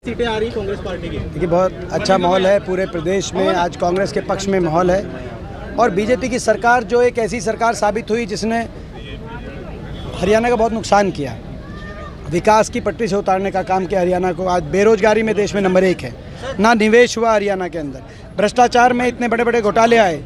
सीटें आ रही कांग्रेस पार्टी की? देखिए, बहुत अच्छा माहौल है पूरे प्रदेश में। आज कांग्रेस के पक्ष में माहौल है और बीजेपी की सरकार जो एक ऐसी सरकार साबित हुई जिसने हरियाणा का बहुत नुकसान किया, विकास की पटरी से उतारने का काम किया हरियाणा को। आज बेरोजगारी में देश में नंबर 1 है, ना निवेश हुआ हरियाणा के अंदर, भ्रष्टाचार में इतने बड़े बड़े घोटाले आए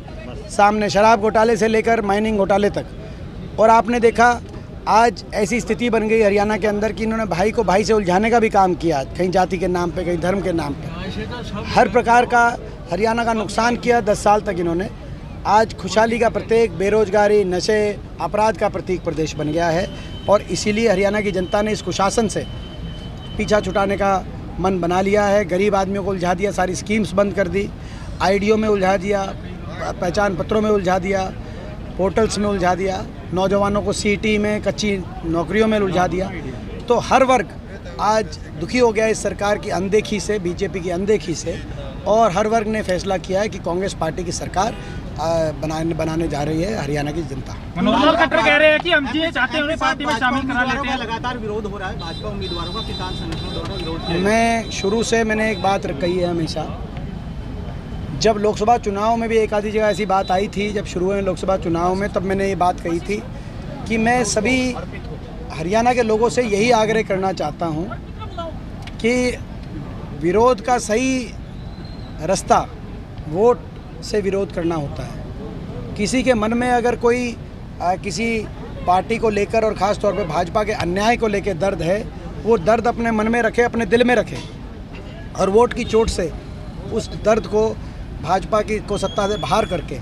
सामने, शराब घोटाले से लेकर माइनिंग घोटाले तक। और आपने देखा आज ऐसी स्थिति बन गई हरियाणा के अंदर कि इन्होंने भाई को भाई से उलझाने का भी काम किया, कहीं जाति के नाम पे, कहीं धर्म के नाम पे, हर प्रकार का हरियाणा का नुकसान किया 10 साल तक इन्होंने। आज खुशहाली का प्रतीक, बेरोजगारी, नशे, अपराध का प्रतीक प्रदेश बन गया है और इसीलिए हरियाणा की जनता ने इस कुशासन से पीछा छुटाने का मन बना लिया है। गरीब आदमियों को उलझा दिया, सारी स्कीम्स बंद कर दी, आईडीओ में उलझा दिया, पहचान पत्रों में उलझा दिया, पोर्टल्स में उलझा दिया, नौजवानों को सीटी में, कच्ची नौकरियों में उलझा दिया। तो हर वर्ग आज दुखी हो गया इस सरकार की अनदेखी से, बीजेपी की अनदेखी से, और हर वर्ग ने फैसला किया है कि कांग्रेस पार्टी की सरकार बनाने जा रही है हरियाणा की जनता। मनोहर खट्टर कह रहे हैं कि हम जी चाहते हैं उन्हें पार्टी में शामिल करा लेते हैं। लगातार विरोध हो रहा है भाजपा उम्मीदवारों का, किसान संगठनों द्वारा विरोध। मैं शुरू से मैंने एक बात कही है हमेशा, जब लोकसभा चुनाव में भी एक आधी जगह ऐसी बात आई थी, जब शुरू में लोकसभा चुनाव में, तब मैंने ये बात कही थी कि मैं सभी हरियाणा के लोगों से यही आग्रह करना चाहता हूँ कि विरोध का सही रास्ता वोट से विरोध करना होता है। किसी के मन में अगर कोई किसी पार्टी को लेकर और ख़ास तौर पे भाजपा के अन्याय को लेकर दर्द है, वो दर्द अपने मन में रखे, अपने दिल में रखे और वोट की चोट से उस दर्द को भाजपा को सत्ता से बाहर करके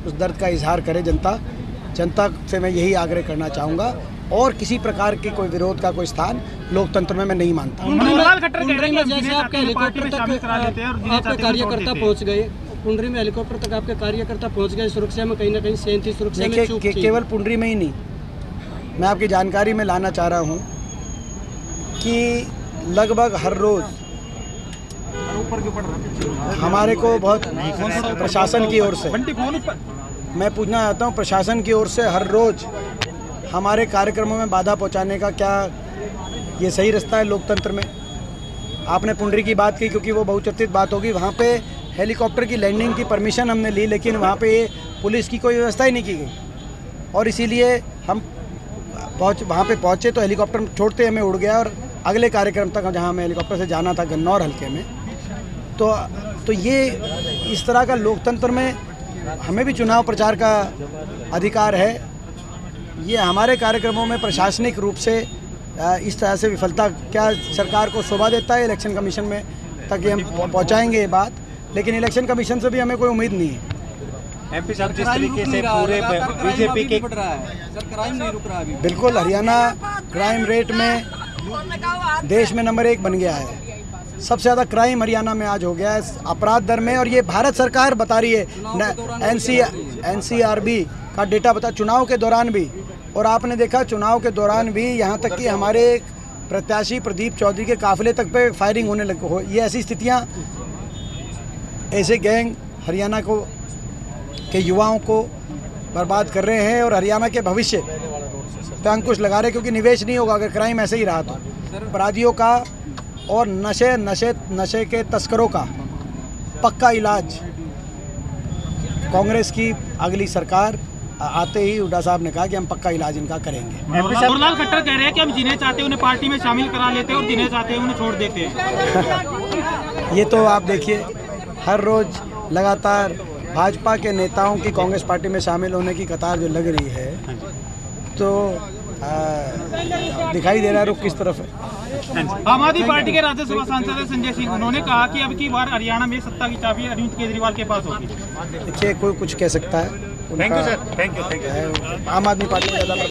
उस दर्द का इजहार करे जनता से मैं यही आग्रह करना चाहूँगा। और किसी प्रकार के कोई विरोध का कोई स्थान लोकतंत्र में मैं नहीं मानता। मनोहर खट्टर कह रहे हैं कि जैसे आपके हेलीकॉप्टर तक आपके कार्यकर्ता पहुंच गए, पुंडरी में हेलीकॉप्टर तक आपके कार्यकर्ता पहुंच गए, सुरक्षा में कहीं ना कहीं सेंधी सुरक्षा में चूक थी। केवल पुंडरी में ही नहीं, मैं आपकी जानकारी में लाना चाह रहा हूँ कि लगभग हर रोज़ हमारे को बहुत प्रशासन की ओर से, मैं पूछना चाहता हूँ प्रशासन की ओर से हर रोज़ हमारे कार्यक्रमों में बाधा पहुँचाने का क्या ये सही रास्ता है लोकतंत्र में? आपने पुंडरी की बात की क्योंकि वो बहुचर्चित बात होगी। वहाँ पे हेलीकॉप्टर की लैंडिंग की परमिशन हमने ली, लेकिन वहाँ पे पुलिस की कोई व्यवस्था ही नहीं की गई और इसीलिए हम वहाँ पे पहुँचे तो हेलीकॉप्टर छोड़ते हमें उड़ गया और अगले कार्यक्रम तक जहाँ हमें हेलीकॉप्टर से जाना था गन्नौर हल्के में। तो ये इस तरह का लोकतंत्र में हमें भी चुनाव प्रचार का अधिकार है। ये हमारे कार्यक्रमों में प्रशासनिक रूप से इस तरह से विफलता क्या सरकार को शोभा देता है इलेक्शन कमीशन में, ताकि हम पहुंचाएंगे ये बात, लेकिन इलेक्शन कमीशन से भी हमें कोई उम्मीद नहीं है। एमपी साहब जिस तरीके से पूरे बीजेपी के क्राइम नहीं रुक रहा अभी। बिल्कुल, हरियाणा क्राइम रेट में देश में नंबर 1 बन गया है। सबसे ज़्यादा क्राइम हरियाणा में आज हो गया है अपराध दर में, और ये भारत सरकार बता रही है, एनसीआरबी का डेटा बता, चुनाव के दौरान भी। और आपने देखा चुनाव के दौरान भी यहाँ तक कि हमारे प्रत्याशी प्रदीप चौधरी के काफिले तक पे फायरिंग होने लग हो। ये ऐसी स्थितियाँ, ऐसे गैंग हरियाणा को के युवाओं को बर्बाद कर रहे हैं और हरियाणा के भविष्य पे अंकुश लगा रहे, क्योंकि निवेश नहीं होगा अगर क्राइम ऐसे ही रहा तो। अपराधियों का और नशे के तस्करों का पक्का इलाज कांग्रेस की अगली सरकार आते ही हुड्डा साहब ने कहा कि हम पक्का इलाज इनका करेंगे। मनोहर खट्टर कह रहे हैं कि हम जिन्हें चाहते हैं उन्हें पार्टी में शामिल करा लेते हैं और जिन्हें चाहते हैं उन्हें छोड़ देते हैं। ये तो आप देखिए, हर रोज लगातार भाजपा के नेताओं की कांग्रेस पार्टी में शामिल होने की कतार जो लग रही है, तो दिखाई दे रहा है रुख किस तरफ है। आम आदमी पार्टी के राज्यसभा सांसद संजय सिंह, उन्होंने कहा कि अब की बार हरियाणा में सत्ता की चाबी अरविंद केजरीवाल के पास होगी। देखिए, कोई कुछ कह सकता है। Thank you sir, thank you. आम आदमी पार्टी